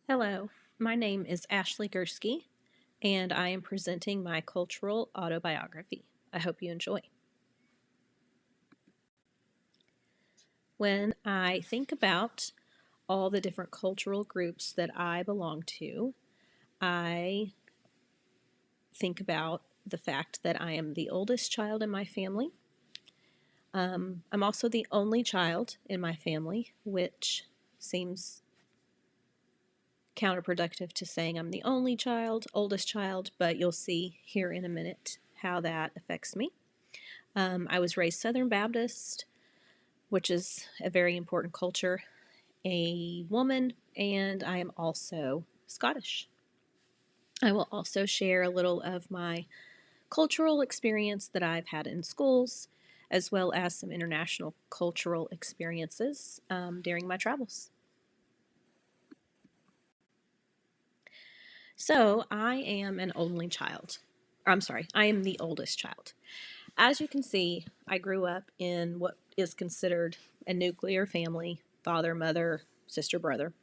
Hello, my name is Ashley Gurski, and I am presenting my cultural autobiography. I hope you enjoy. When I think about all the different cultural groups that I belong to, I think about the fact that I am the oldest child in my family. I'm also the only child in my family, which seems counterproductive to saying I'm the only child, oldest child, but you'll see here in a minute how that affects me. I was raised Southern Baptist, which is a very important culture, a woman, and I am also Scottish. I will also share a little of my cultural experience that I've had in schools, as well as some international cultural experiences during my travels. So, I am an only child. I am the oldest child. As you can see, I grew up in what is considered a nuclear family: father, mother, sister, brother.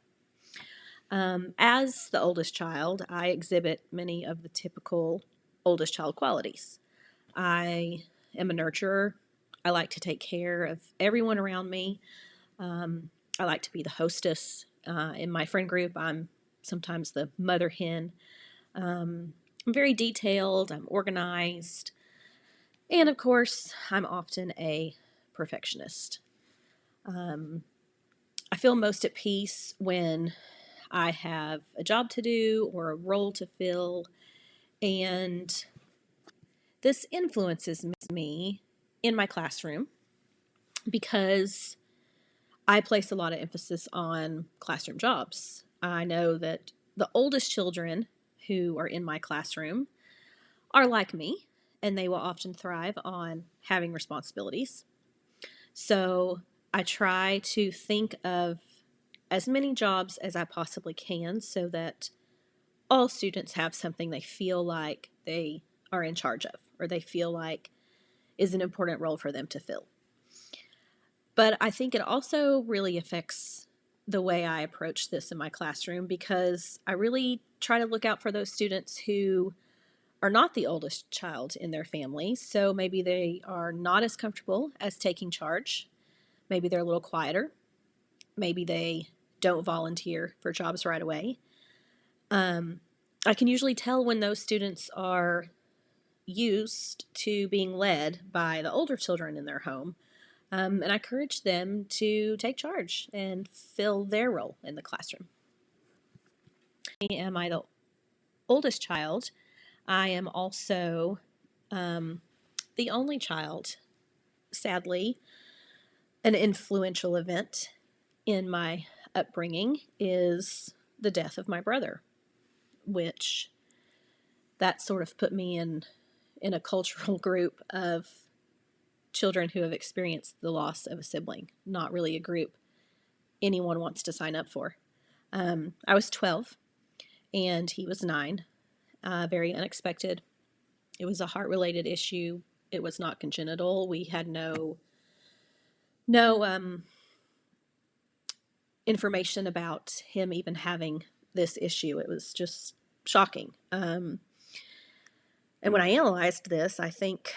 As the oldest child, I exhibit many of the typical oldest child qualities. I am a nurturer. I like to take care of everyone around me. I like to be the hostess. In my friend group, I'm sometimes the mother hen. I'm very detailed, I'm organized, and of course, I'm often a perfectionist. Um, I feel most at peace when I have a job to do or a role to fill, and this influences me in my classroom because I place a lot of emphasis on classroom jobs. I know that the oldest children who are in my classroom are like me, and they will often thrive on having responsibilities. So I try to think of as many jobs as I possibly can so that all students have something they feel like they are in charge of or they feel like is an important role for them to fill. But I think it also really affects the way I approach this in my classroom because I really try to look out for those students who are not the oldest child in their family. So maybe they are not as comfortable as taking charge. Maybe they're a little quieter. Maybe they don't volunteer for jobs right away. I can usually tell when those students are used to being led by the older children in their home. And I encourage them to take charge and fill their role in the classroom. Am I the oldest child? I am also the only child. Sadly, an influential event in my upbringing is the death of my brother, which that sort of put me in a cultural group of children who have experienced the loss of a sibling. Not really a group anyone wants to sign up for. I was 12 and he was 9. Very unexpected. It was a heart-related issue. It was not congenital. We had no information about him even having this issue. It was just shocking. And when I analyzed this, I think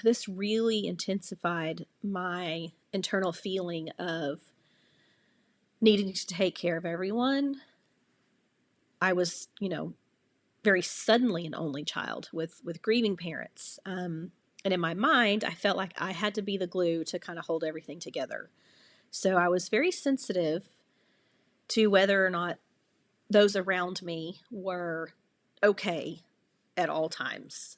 this really intensified my internal feeling of needing to take care of everyone. I was, very suddenly an only child with grieving parents. And in my mind, I felt like I had to be the glue to kind of hold everything together. So I was very sensitive to whether or not those around me were okay at all times.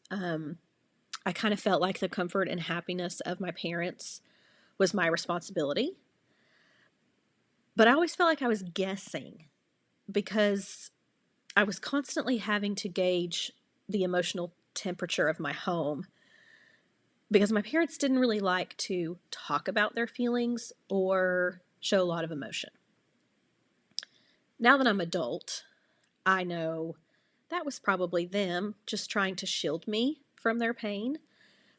I kind of felt like the comfort and happiness of my parents was my responsibility. But I always felt like I was guessing because I was constantly having to gauge the emotional temperature of my home because my parents didn't really like to talk about their feelings or show a lot of emotion. Now that I'm adult, I know that was probably them just trying to shield me from their pain.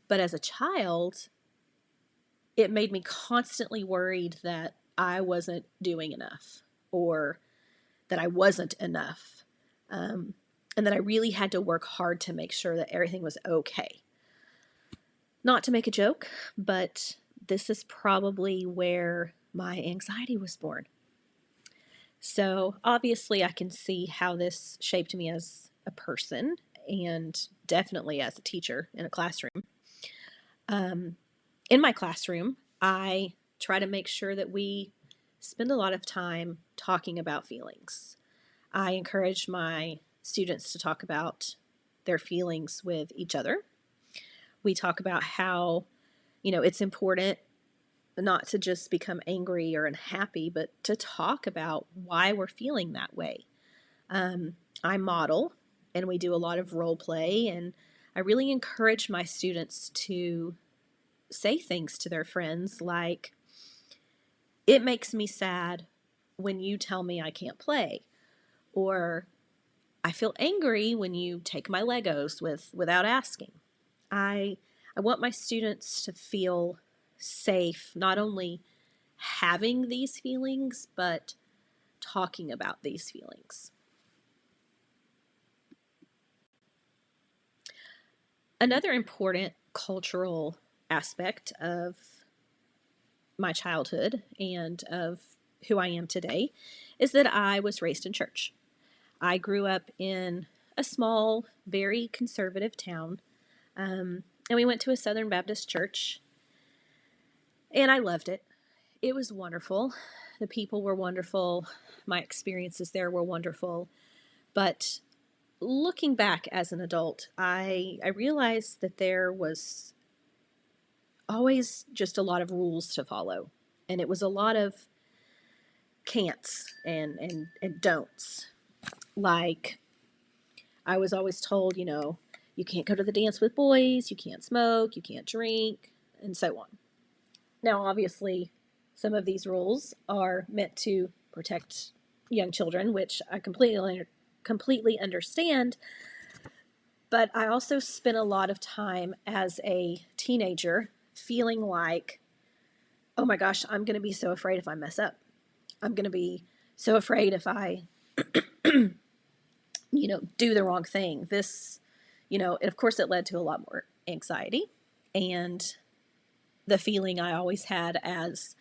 But as a child, it made me constantly worried that I wasn't doing enough or that I wasn't enough, and that I really had to work hard to make sure that everything was okay. Not to make a joke, but this is probably where my anxiety was born. So obviously, I can see how this shaped me as a person and definitely as a teacher in a classroom. Um, in my classroom, I try to make sure that we spend a lot of time talking about feelings. I encourage my students to talk about their feelings with each other. We talk about how, it's important not to just become angry or unhappy, but to talk about why we're feeling that way. I model and we do a lot of role play, and I really encourage my students to say things to their friends like, it makes me sad when you tell me I can't play, or I feel angry when you take my Legos without asking. I I want my students to feel safe, not only having these feelings, but talking about these feelings. Another important cultural aspect of my childhood and of who I am today is that I was raised in church. I grew up in a small, very conservative town, and we went to a Southern Baptist church, and I loved it. It was wonderful. The people were wonderful. My experiences there were wonderful. But looking back as an adult, I realized that there was always just a lot of rules to follow. And it was a lot of can'ts and don'ts. Like, I was always told, you can't go to the dance with boys, you can't smoke, you can't drink, and so on. Now, obviously, some of these rules are meant to protect young children, which I completely understand. But I also spent a lot of time as a teenager feeling like, oh my gosh, I'm going to be so afraid if I mess up. I'm going to be so afraid if I, do the wrong thing. This, and of course, it led to a lot more anxiety and the feeling I always had as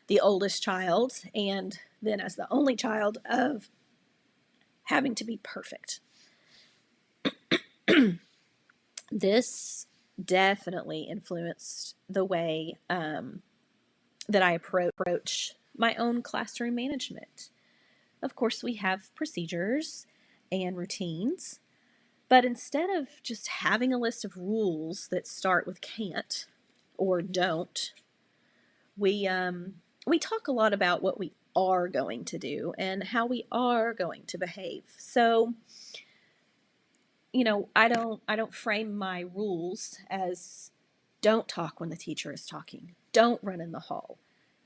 the oldest child and then as the only child of having to be perfect. This definitely influenced the way that I approach my own classroom management. Of course, we have procedures and routines, but instead of just having a list of rules that start with can't or don't, we talk a lot about what we are going to do and how we are going to behave. So, I don't frame my rules as don't talk when the teacher is talking, don't run in the hall,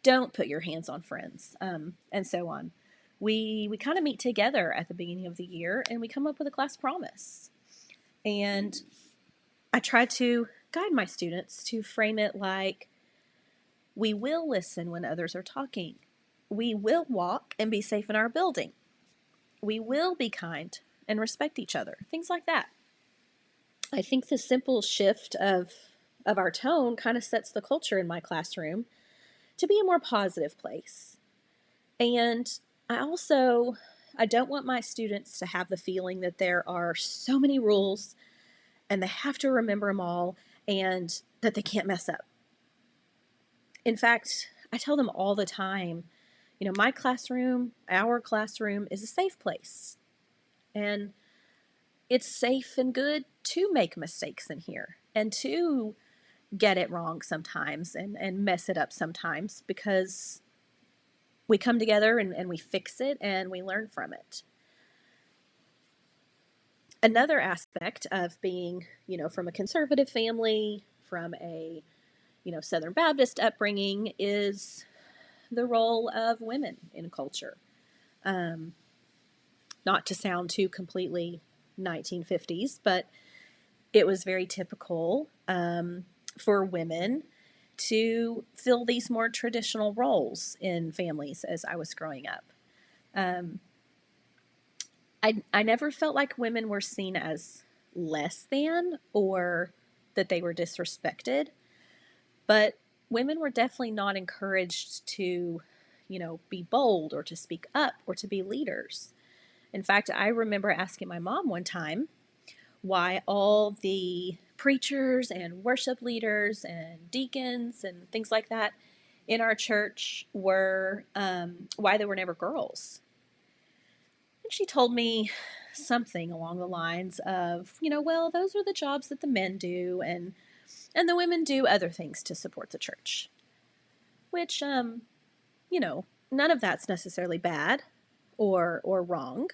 don't put your hands on friends, and so on. We kind of meet together at the beginning of the year and we come up with a class promise. And I try to guide my students to frame it like, we will listen when others are talking. We will walk and be safe in our building. We will be kind and respect each other. Things like that. I think the simple shift of our tone kind of sets the culture in my classroom to be a more positive place. And I don't want my students to have the feeling that there are so many rules and they have to remember them all and that they can't mess up. In fact, I tell them all the time, my classroom, our classroom is a safe place. And it's safe and good to make mistakes in here and to get it wrong sometimes and mess it up sometimes because we come together and we fix it and we learn from it. Another aspect of being, from a conservative family, from a, Southern Baptist upbringing is the role of women in culture. Um, Not to sound too completely 1950s, but it was very typical for women to fill these more traditional roles in families as I was growing up. I never felt like women were seen as less than or that they were disrespected, but women were definitely not encouraged to, be bold or to speak up or to be leaders. In fact, I remember asking my mom one time why all the preachers and worship leaders and deacons and things like that in our church were, why there were never girls. And she told me something along the lines of, well, those are the jobs that the men do, and the women do other things to support the church. Which, none of that's necessarily bad or wrong.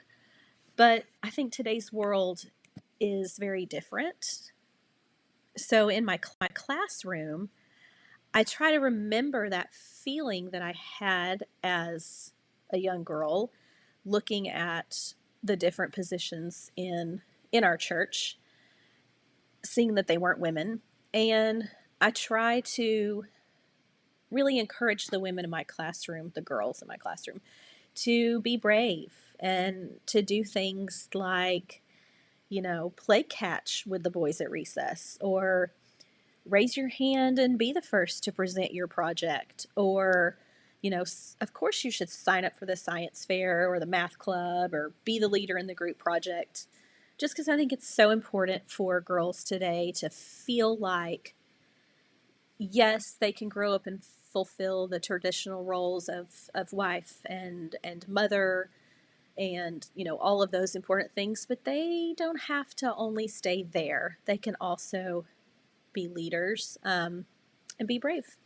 But I think today's world is very different. So in my classroom, I try to remember that feeling that I had as a young girl looking at the different positions in our church, seeing that they weren't women. And I try to really encourage the women in my classroom, the girls in my classroom, to be brave and to do things like, play catch with the boys at recess, or raise your hand and be the first to present your project, or, of course you should sign up for the science fair or the math club or be the leader in the group project. Just because I think it's so important for girls today to feel like, yes, they can grow up and fulfill the traditional roles of wife and mother and, all of those important things, but they don't have to only stay there. They can also be leaders, and be brave.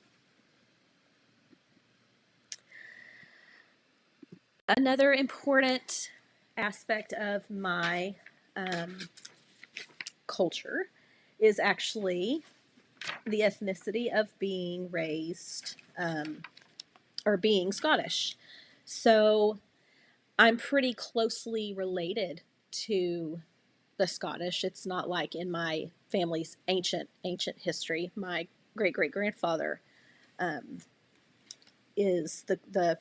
Another important aspect of my culture is actually the ethnicity of being raised, or being Scottish. So I'm pretty closely related to the Scottish. It's not like in my family's ancient history. My great great grandfather is the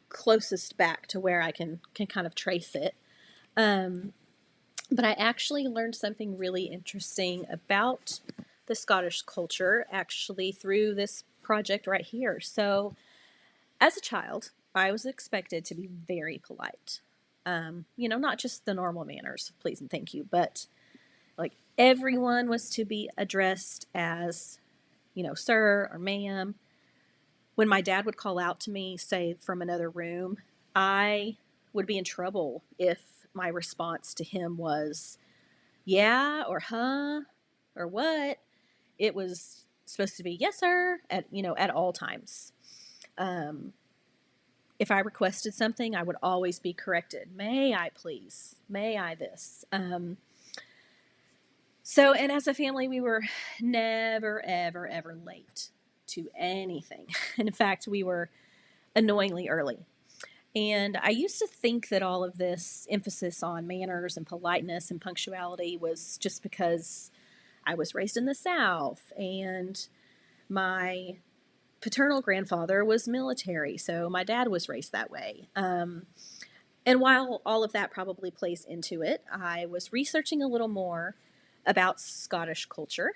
closest back to where I can kind of trace it. But I actually learned something really interesting about the Scottish culture actually through this project right here. So, as a child, I was expected to be very polite. Not just the normal manners, please and thank you, but like everyone was to be addressed as, sir or ma'am. When my dad would call out to me, say from another room, I would be in trouble if my response to him was, yeah, or huh, or what. It was supposed to be yes, sir, at all times. If I requested something, I would always be corrected. May I please? May I this? And as a family, we were never, ever, ever late to anything. In fact, we were annoyingly early. And I used to think that all of this emphasis on manners and politeness and punctuality was just because I was raised in the South and my paternal grandfather was military, so my dad was raised that way. And while all of that probably plays into it, I was researching a little more about Scottish culture,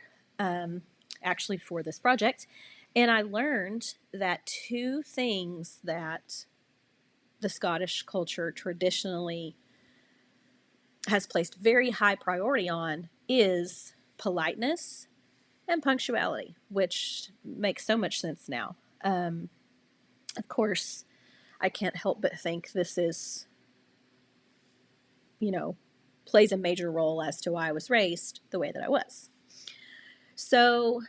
actually for this project, and I learned that two things that the Scottish culture traditionally has placed very high priority on is politeness and punctuality, which makes so much sense now. Of course, I can't help but think this is, plays a major role as to why I was raised the way that I was. So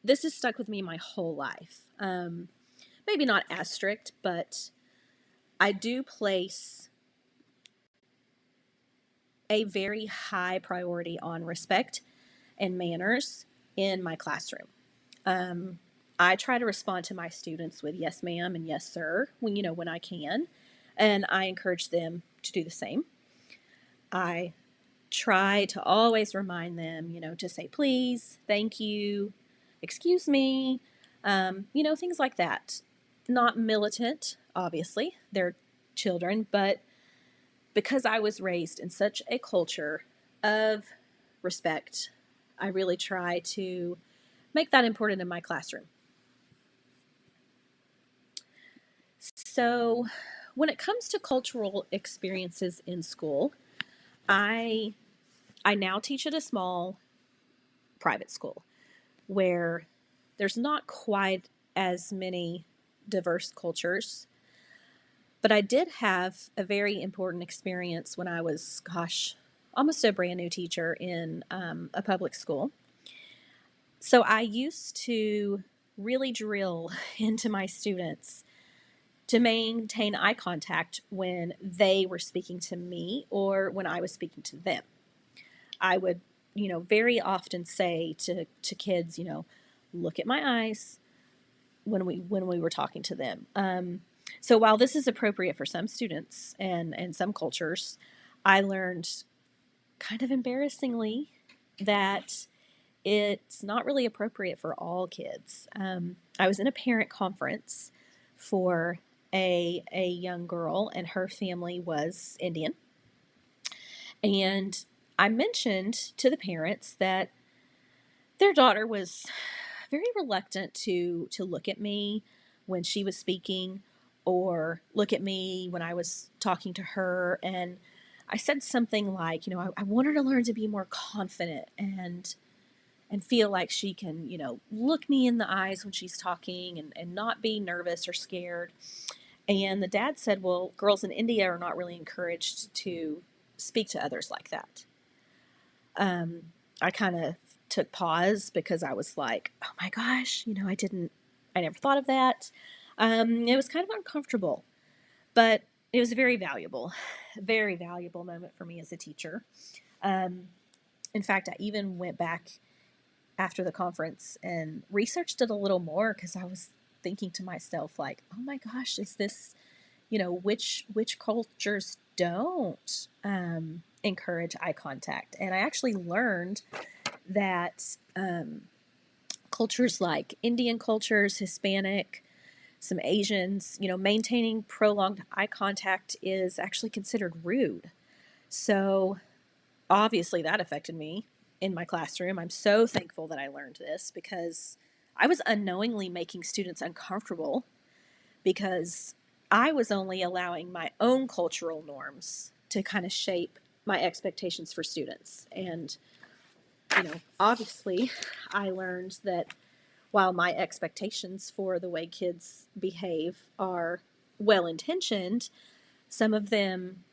this has stuck with me my whole life. Maybe not as strict, but I do place a very high priority on respect and manners in my classroom. I try to respond to my students with yes, ma'am, and yes, sir, when I can, and I encourage them to do the same. I try to always remind them, to say please, thank you, excuse me, things like that. Not militant, obviously, they're children, but because I was raised in such a culture of respect, I really try to make that important in my classroom. So, when it comes to cultural experiences in school, I I now teach at a small private school where there's not quite as many diverse cultures. But I did have a very important experience when I was, gosh, almost a brand new teacher in a public school. So I used to really drill into my students to maintain eye contact when they were speaking to me or when I was speaking to them. I would, very often say to kids, look at my eyes when we were talking to them. So while this is appropriate for some students and some cultures, I learned kind of embarrassingly that it's not really appropriate for all kids. I was in a parent conference for a young girl, and her family was Indian. And I mentioned to the parents that their daughter was very reluctant to look at me when she was speaking or look at me when I was talking to her. And I said something like, I want her to learn to be more confident and feel like she can, look me in the eyes when she's talking and not be nervous or scared. And the dad said, well, girls in India are not really encouraged to speak to others like that. I kind of took pause because I was like, oh my gosh, I never thought of that. It was kind of uncomfortable, but it was very valuable moment for me as a teacher. Um, in fact, I even went back after the conference and researched it a little more because I was thinking to myself, like, oh my gosh, is this, which cultures don't encourage eye contact? And I actually learned that cultures like Indian cultures, Hispanic, some Asians, maintaining prolonged eye contact is actually considered rude. So obviously that affected me in my classroom. I'm so thankful that I learned this because I was unknowingly making students uncomfortable because I was only allowing my own cultural norms to kind of shape my expectations for students. And, obviously I learned that while my expectations for the way kids behave are well intentioned, some of them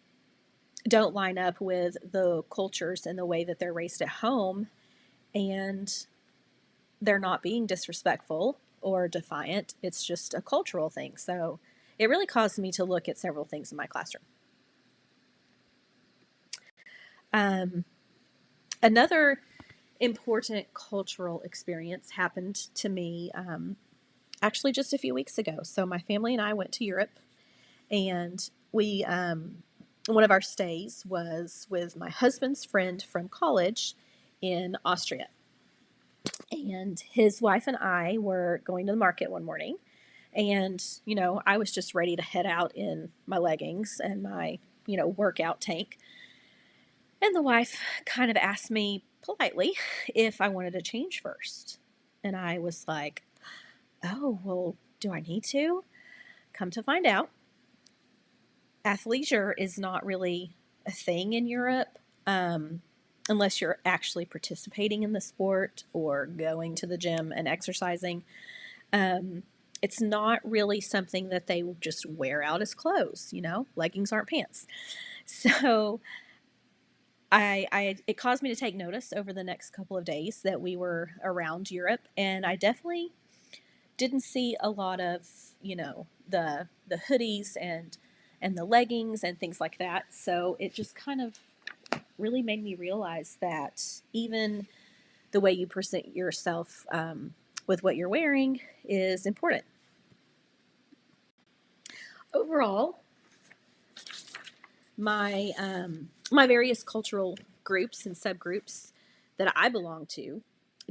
don't line up with the cultures and the way that they're raised at home, and they're not being disrespectful or defiant. It's just a cultural thing. So it really caused me to look at several things in my classroom. Another important cultural experience happened to me actually just a few weeks ago. So my family and I went to Europe, and we one of our stays was with my husband's friend from college in Austria. And his wife and I were going to the market one morning. And, I was just ready to head out in my leggings and my, workout tank. And the wife kind of asked me politely if I wanted to change first. And I was like, oh, well, do I need to? Come to find out, athleisure is not really a thing in Europe unless you're actually participating in the sport or going to the gym and exercising. It's not really something that they just wear out as clothes, leggings aren't pants. So it caused me to take notice over the next couple of days that we were around Europe, and I definitely didn't see a lot of, the hoodies and the leggings and things like that. So it just kind of really made me realize that even the way you present yourself with what you're wearing is important. Overall, my various cultural groups and subgroups that I belong to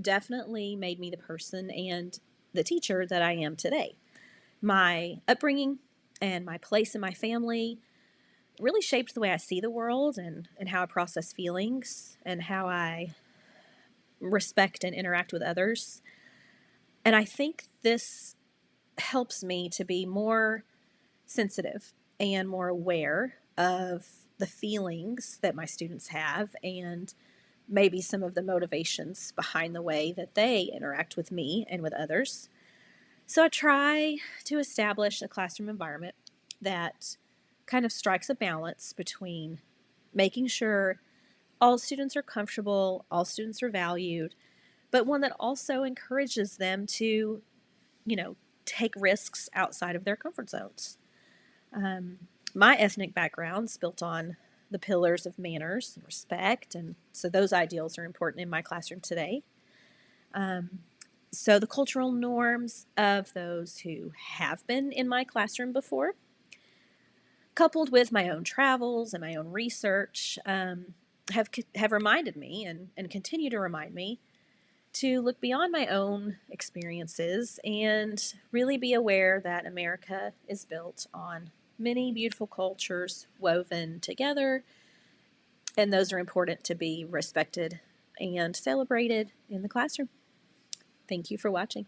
definitely made me the person and the teacher that I am today. My upbringing and my place in my family really shaped the way I see the world and how I process feelings and how I respect and interact with others. And I think this helps me to be more sensitive and more aware of the feelings that my students have and maybe some of the motivations behind the way that they interact with me and with others. So I try to establish a classroom environment that kind of strikes a balance between making sure all students are comfortable, all students are valued, but one that also encourages them to, you know, take risks outside of their comfort zones. Um, my ethnic background's built on the pillars of manners and respect, and so those ideals are important in my classroom today. Um, so the cultural norms of those who have been in my classroom before, coupled with my own travels and my own research, have reminded me and continue to remind me to look beyond my own experiences and really be aware that America is built on many beautiful cultures woven together, and those are important to be respected and celebrated in the classroom. Thank you for watching.